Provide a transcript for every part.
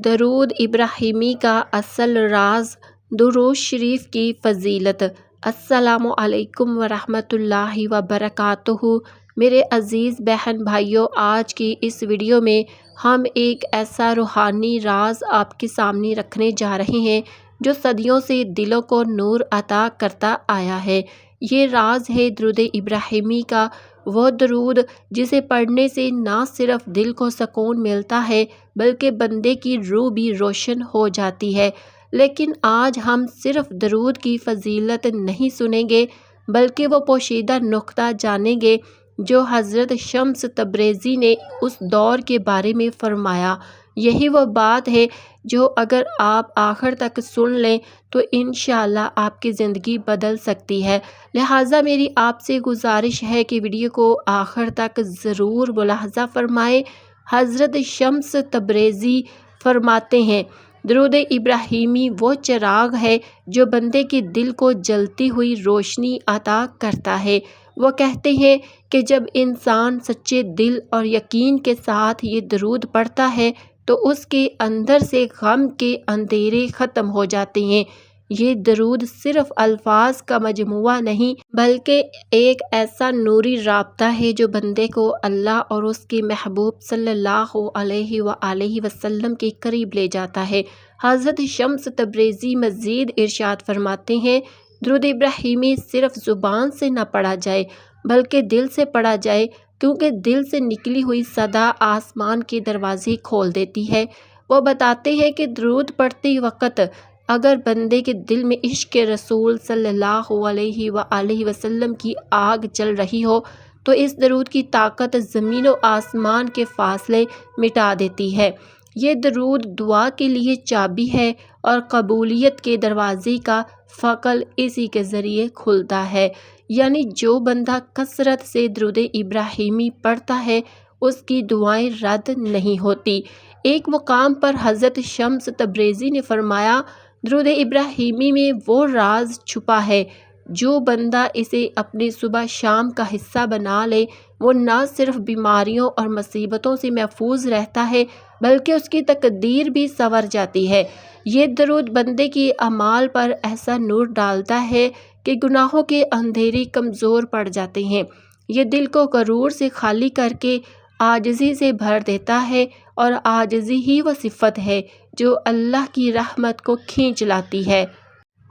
درود ابراہیمی کا اصل راز، درود شریف کی فضیلت۔ السلام علیکم ورحمۃ اللہ وبرکاتہ۔ میرے عزیز بہن بھائیوں، آج کی اس ویڈیو میں ہم ایک ایسا روحانی راز آپ کے سامنے رکھنے جا رہے ہیں جو صدیوں سے دلوں کو نور عطا کرتا آیا ہے۔ یہ راز ہے درود ابراہیمی کا، وہ درود جسے پڑھنے سے نہ صرف دل کو سکون ملتا ہے بلکہ بندے کی روح بھی روشن ہو جاتی ہے۔ لیکن آج ہم صرف درود کی فضیلت نہیں سنیں گے بلکہ وہ پوشیدہ نکتہ جانیں گے جو حضرت شمس تبریزی نے اس دور کے بارے میں فرمایا۔ یہی وہ بات ہے جو اگر آپ آخر تک سن لیں تو انشاءاللہ آپ کی زندگی بدل سکتی ہے۔ لہٰذا میری آپ سے گزارش ہے کہ ویڈیو کو آخر تک ضرور ملاحظہ فرمائیں۔ حضرت شمس تبریزی فرماتے ہیں، درود ابراہیمی وہ چراغ ہے جو بندے کے دل کو جلتی ہوئی روشنی عطا کرتا ہے۔ وہ کہتے ہیں کہ جب انسان سچے دل اور یقین کے ساتھ یہ درود پڑھتا ہے تو اس کے اندر سے غم کے اندھیرے ختم ہو جاتے ہیں۔ یہ درود صرف الفاظ کا مجموعہ نہیں بلکہ ایک ایسا نوری رابطہ ہے جو بندے کو اللہ اور اس کے محبوب صلی اللہ علیہ وآلہ وسلم کے قریب لے جاتا ہے۔ حضرت شمس تبریزی مزید ارشاد فرماتے ہیں، درود ابراہیمی صرف زبان سے نہ پڑھا جائے بلکہ دل سے پڑھا جائے، کیونکہ دل سے نکلی ہوئی صدا آسمان کے دروازے کھول دیتی ہے۔ وہ بتاتے ہیں کہ درود پڑھتے وقت اگر بندے کے دل میں عشق رسول صلی اللہ علیہ وآلہ وسلم کی آگ جل رہی ہو تو اس درود کی طاقت زمین و آسمان کے فاصلے مٹا دیتی ہے۔ یہ درود دعا کے لیے چابی ہے اور قبولیت کے دروازے کا فقل اسی کے ذریعے کھلتا ہے۔ یعنی جو بندہ کثرت سے درود ابراہیمی پڑھتا ہے اس کی دعائیں رد نہیں ہوتی۔ ایک مقام پر حضرت شمس تبریزی نے فرمایا، درود ابراہیمی میں وہ راز چھپا ہے، جو بندہ اسے اپنے صبح شام کا حصہ بنا لے وہ نہ صرف بیماریوں اور مصیبتوں سے محفوظ رہتا ہے بلکہ اس کی تقدیر بھی سنور جاتی ہے۔ یہ درود بندے کے اعمال پر ایسا نور ڈالتا ہے کہ گناہوں کے اندھیرے کمزور پڑ جاتے ہیں۔ یہ دل کو غرور سے خالی کر کے عاجزی سے بھر دیتا ہے، اور عاجزی ہی وہ صفت ہے جو اللہ کی رحمت کو کھینچ لاتی ہے۔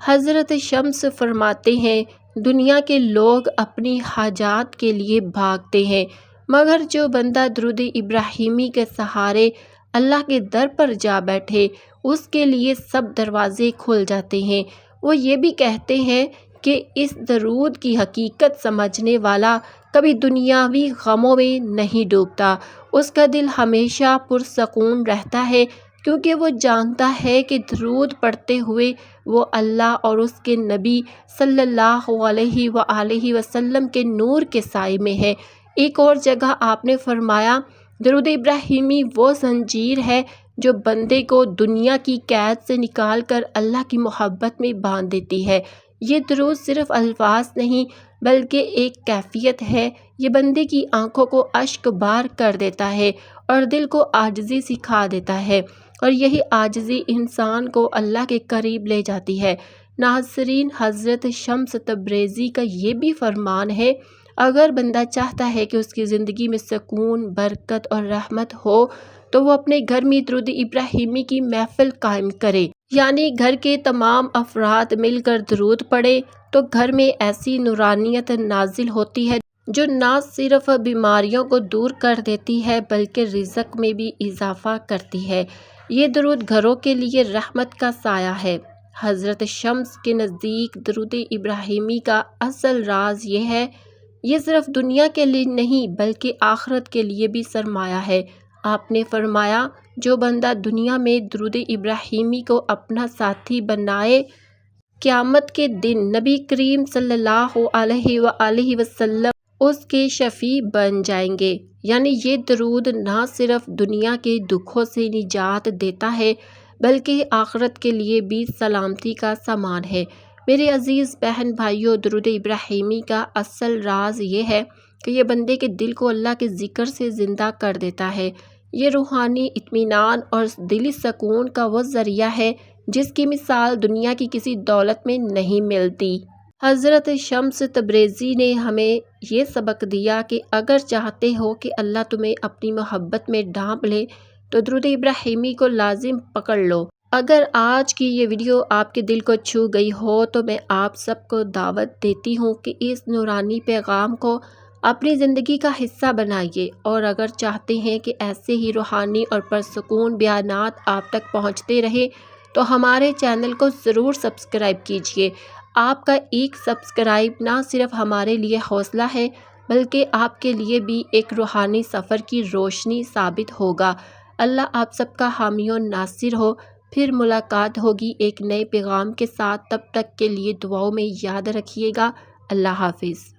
حضرت شمس فرماتے ہیں، دنیا کے لوگ اپنی حاجات کے لیے بھاگتے ہیں مگر جو بندہ درود ابراہیمی کے سہارے اللہ کے در پر جا بیٹھے اس کے لیے سب دروازے کھل جاتے ہیں۔ وہ یہ بھی کہتے ہیں کہ اس درود کی حقیقت سمجھنے والا کبھی دنیاوی غموں میں نہیں ڈوبتا، اس کا دل ہمیشہ پرسکون رہتا ہے کیونکہ وہ جانتا ہے کہ درود پڑھتے ہوئے وہ اللہ اور اس کے نبی صلی اللہ علیہ وآلہ وسلم کے نور کے سائے میں ہے۔ ایک اور جگہ آپ نے فرمایا، درود ابراہیمی وہ زنجیر ہے جو بندے کو دنیا کی قید سے نکال کر اللہ کی محبت میں باندھ دیتی ہے۔ یہ درود صرف الفاظ نہیں بلکہ ایک کیفیت ہے، یہ بندے کی آنکھوں کو اشک بار کر دیتا ہے اور دل کو عاجزی سکھا دیتا ہے، اور یہی عاجزی انسان کو اللہ کے قریب لے جاتی ہے۔ ناظرین، حضرت شمس تبریزی کا یہ بھی فرمان ہے، اگر بندہ چاہتا ہے کہ اس کی زندگی میں سکون، برکت اور رحمت ہو تو وہ اپنے گھر میں درود ابراہیمی کی محفل قائم کرے، یعنی گھر کے تمام افراد مل کر درود پڑھے تو گھر میں ایسی نورانیت نازل ہوتی ہے جو نہ صرف بیماریوں کو دور کر دیتی ہے بلکہ رزق میں بھی اضافہ کرتی ہے۔ یہ درود گھروں کے لیے رحمت کا سایہ ہے۔ حضرت شمس کے نزدیک درود ابراہیمی کا اصل راز یہ ہے، یہ صرف دنیا کے لیے نہیں بلکہ آخرت کے لیے بھی سرمایہ ہے۔ آپ نے فرمایا، جو بندہ دنیا میں درود ابراہیمی کو اپنا ساتھی بنائے قیامت کے دن نبی کریم صلی اللہ علیہ وآلہ وسلم اس کے شفیع بن جائیں گے۔ یعنی یہ درود نہ صرف دنیا کے دکھوں سے نجات دیتا ہے بلکہ آخرت کے لیے بھی سلامتی کا سامان ہے۔ میرے عزیز بہن بھائیوں، درود ابراہیمی کا اصل راز یہ ہے کہ یہ بندے کے دل کو اللہ کے ذکر سے زندہ کر دیتا ہے۔ یہ روحانی اطمینان اور دلی سکون کا وہ ذریعہ ہے جس کی مثال دنیا کی کسی دولت میں نہیں ملتی۔ حضرت شمس تبریزی نے ہمیں یہ سبق دیا کہ اگر چاہتے ہو کہ اللہ تمہیں اپنی محبت میں ڈھانپ لے تو درود ابراہیمی کو لازم پکڑ لو۔ اگر آج کی یہ ویڈیو آپ کے دل کو چھو گئی ہو تو میں آپ سب کو دعوت دیتی ہوں کہ اس نورانی پیغام کو اپنی زندگی کا حصہ بنائیے، اور اگر چاہتے ہیں کہ ایسے ہی روحانی اور پرسکون بیانات آپ تک پہنچتے رہے تو ہمارے چینل کو ضرور سبسکرائب کیجیے۔ آپ کا ایک سبسکرائب نہ صرف ہمارے لیے حوصلہ ہے بلکہ آپ کے لیے بھی ایک روحانی سفر کی روشنی ثابت ہوگا۔ اللہ آپ سب کا حامی و ناصر ہو۔ پھر ملاقات ہوگی ایک نئے پیغام کے ساتھ، تب تک کے لیے دعاؤں میں یاد رکھیے گا۔ اللہ حافظ۔